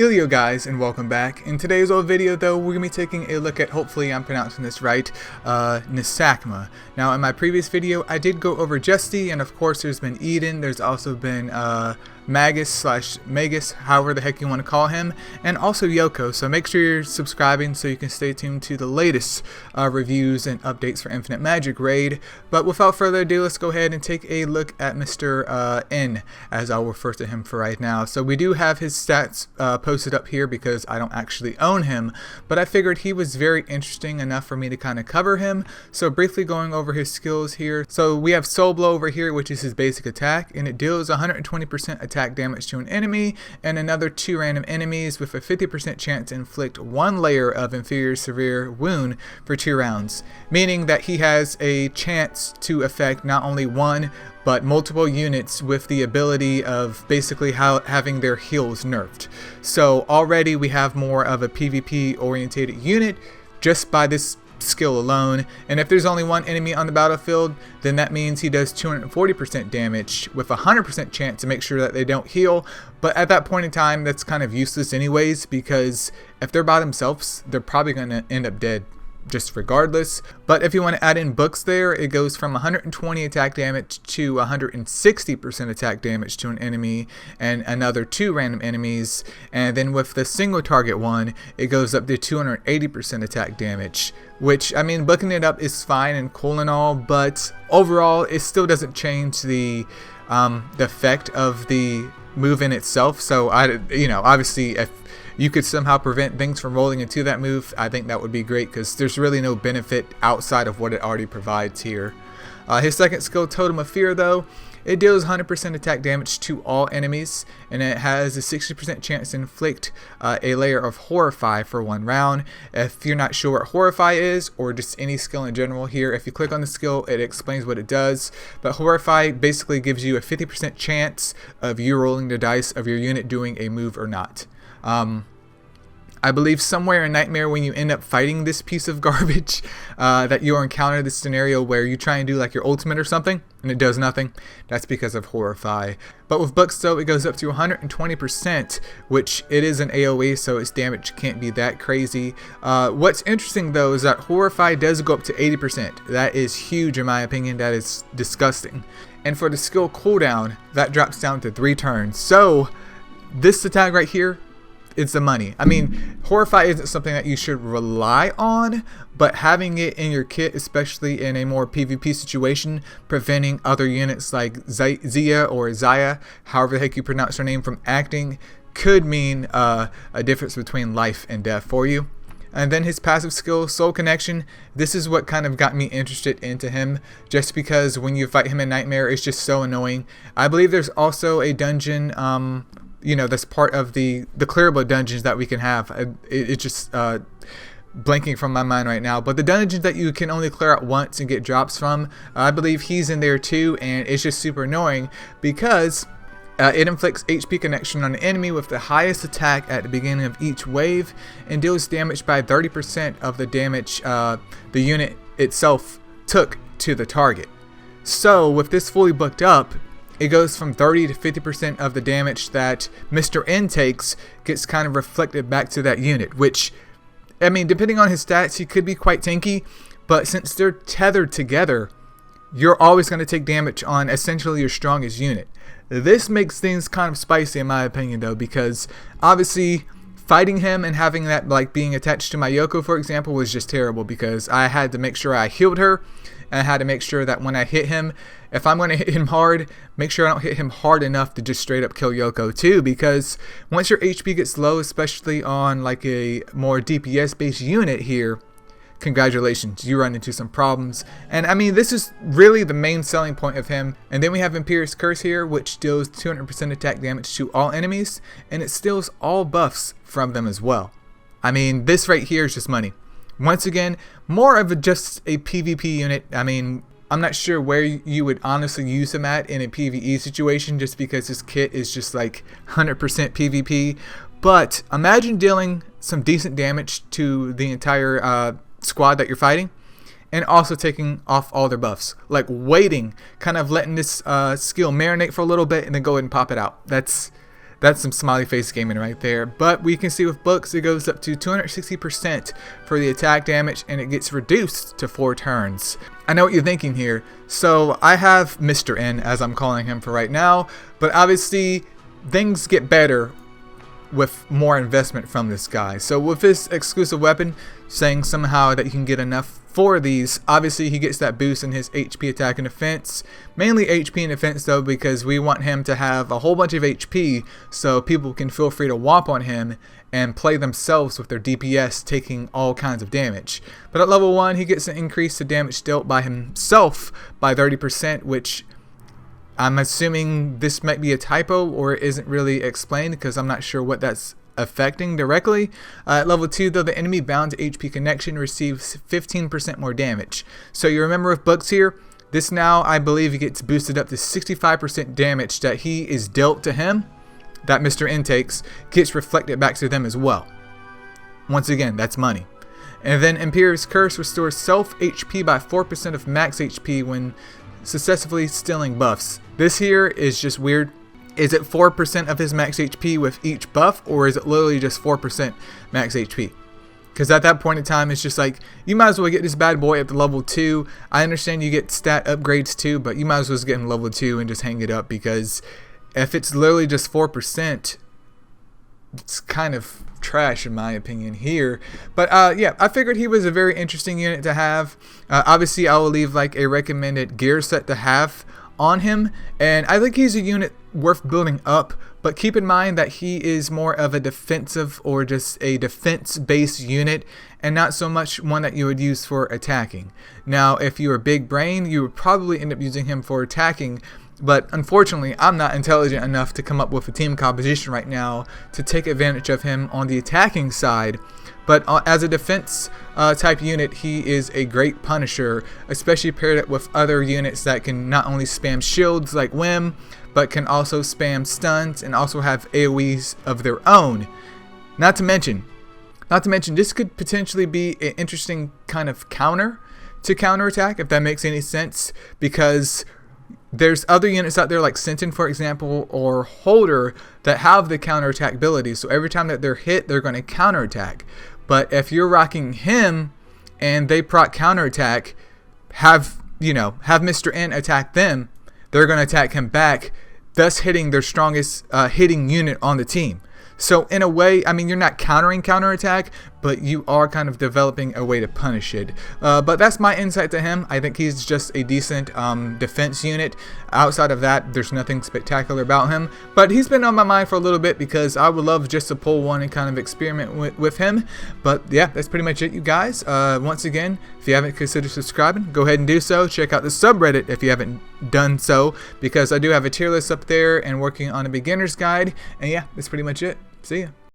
Yo guys, and welcome back. In today's old video though, we're going to be taking a look at, hopefully I'm pronouncing this right, Nasakhma. Now in my previous video I did go over Justy, and of course there's been Eden, there's also been Magus, however the heck you want to call him, and also Yoko. So make sure you're subscribing so you can stay tuned to the latest reviews and updates for Infinite Magicraid. But without further ado, let's go ahead and take a look at Mr. N, as I'll refer to him for right now. So we do have his stats posted up here because I don't actually own him, but I figured he was very interesting enough for me to kind of cover him. So briefly going over his skills here. So we have Soul Blow over here, which is his basic attack, and it deals 120% attack damage to an enemy and another 2 random enemies with a 50% chance to inflict 1 layer of inferior severe wound for 2 rounds, meaning that he has a chance to affect not only 1 but multiple units with the ability of basically having their heals nerfed. So already we have more of a PvP orientated unit just by this skill alone, and if there's only 1 enemy on the battlefield, then that means he does 240% damage with a 100% chance to make sure that they don't heal. But at that point in time, that's kind of useless anyways, because if they're by themselves, they're probably going to end up dead just regardless. But if you want to add in books there, it goes from 120 attack damage to 160% attack damage to an enemy and another 2 random enemies, and then with the single target one, it goes up to 280% attack damage, which, I mean, booking it up is fine and cool and all, but overall it still doesn't change the effect of the move in itself. So obviously if you could somehow prevent things from rolling into that move, I think that would be great, because there's really no benefit outside of what it already provides here. His second skill, Totem of Fear, though, it deals 100% attack damage to all enemies, and it has a 60% chance to inflict a layer of Horrify for 1 round. If you're not sure what Horrify is, or just any skill in general here, if you click on the skill, it explains what it does. But Horrify basically gives you a 50% chance of you rolling the dice of your unit doing a move or not. I believe somewhere in Nightmare, when you end up fighting this piece of garbage, that you'll encounter this scenario where you try and do like your ultimate or something and it does nothing. That's because of Horrify. But with books though, it goes up to 120%, which it is an AoE, so its damage can't be that crazy. What's interesting though is that Horrify does go up to 80%. That is huge in my opinion. That is disgusting. And for the skill cooldown, that drops down to 3 turns. So this attack right here, it's the money. I mean, Horrify isn't something that you should rely on, but having it in your kit, especially in a more PvP situation, preventing other units like Zia or Zaya, however the heck you pronounce her name, from acting, could mean a difference between life and death for you. And then his passive skill, Soul Connection, this is what kind of got me interested into him, just because when you fight him in Nightmare, it's just so annoying. I believe there's also a dungeon, that's part of the clearable dungeons that we can have. It's just blanking from my mind right now, but the dungeons that you can only clear out once and get drops from, I believe he's in there too, and it's just super annoying because it inflicts HP connection on an enemy with the highest attack at the beginning of each wave and deals damage by 30% of the damage the unit itself took to the target. So with this fully booked up, it goes from 30 to 50% of the damage that Mr. N takes gets kind of reflected back to that unit, which, I mean, depending on his stats, he could be quite tanky, but since they're tethered together, you're always going to take damage on essentially your strongest unit. This makes things kind of spicy in my opinion though, because obviously fighting him and having that like being attached to my Yoko, for example, was just terrible, because I had to make sure I healed her, and I had to make sure that when I hit him, if I'm going to hit him hard, make sure I don't hit him hard enough to just straight up kill Yoko too, because once your HP gets low, especially on like a more DPS based unit here, congratulations, you run into some problems. And I mean, this is really the main selling point of him. And then we have Imperious Curse here, which deals 200% attack damage to all enemies, and it steals all buffs from them as well. I mean, this right here is just money. Once again, more of just a PvP unit. I mean, I'm not sure where you would honestly use him at in a PvE situation, just because his kit is just like 100% PvP. But imagine dealing some decent damage to the entire squad that you're fighting, and also taking off all their buffs, like waiting, kind of letting this skill marinate for a little bit and then go ahead and pop it out. That's That's some smiley face gaming right there. But we can see with books it goes up to 260% for the attack damage, and it gets reduced to 4 turns. I know what you're thinking here. So I have Mr. N, as I'm calling him for right now, but obviously things get better with more investment from this guy. So with this exclusive weapon, saying somehow that you can get enough for these, obviously he gets that boost in his HP, attack, and defense. Mainly HP and defense though, because we want him to have a whole bunch of HP so people can feel free to whomp on him and play themselves with their DPS, taking all kinds of damage. But at level 1 he gets an increase to damage dealt by himself by 30%, which I'm assuming this might be a typo or isn't really explained, because I'm not sure what that's affecting directly. At level 2 though, the enemy bound to HP connection receives 15% more damage. So you remember with books here, this now I believe it gets boosted up to 65% damage that he is dealt to him, that Mr. N takes, gets reflected back to them as well. Once again, that's money. And then Imperious Curse restores self HP by 4% of max HP when successfully stealing buffs. This here is just weird. Is it 4% of his max HP with each buff, or is it literally just 4% max HP? Because at that point in time, it's just like, you might as well get this bad boy up to level 2. I understand you get stat upgrades too, but you might as well just get him level 2 and just hang it up, because if it's literally just 4%, it's kind of trash in my opinion here. But yeah, I figured he was a very interesting unit to have. Obviously I will leave like a recommended gear set to have on him, and I think he's a unit worth building up, but keep in mind that he is more of a defensive or just a defense based unit and not so much one that you would use for attacking. Now if you were big brain, you would probably end up using him for attacking, but unfortunately I'm not intelligent enough to come up with a team composition right now to take advantage of him on the attacking side. But as a defense type unit, he is a great punisher, especially paired up with other units that can not only spam shields like Whim, but can also spam stuns and also have AoEs of their own. Not to mention, this could potentially be an interesting kind of counter to counterattack, if that makes any sense, because there's other units out there like Sentin, for example, or Holder that have the counterattack ability. So every time that they're hit, they're going to counterattack. But if you're rocking him and they proc counterattack, have Mr. N attack them, they're going to attack him back, thus hitting their strongest hitting unit on the team. So in a way, I mean, you're not countering counterattack, but you are kind of developing a way to punish it. But that's my insight to him. I think he's just a decent defense unit. Outside of that, there's nothing spectacular about him. But he's been on my mind for a little bit because I would love just to pull one and kind of experiment with him. But yeah, that's pretty much it, you guys. Once again, if you haven't considered subscribing, go ahead and do so. Check out the subreddit if you haven't done so, because I do have a tier list up there and working on a beginner's guide. And yeah, that's pretty much it. See ya.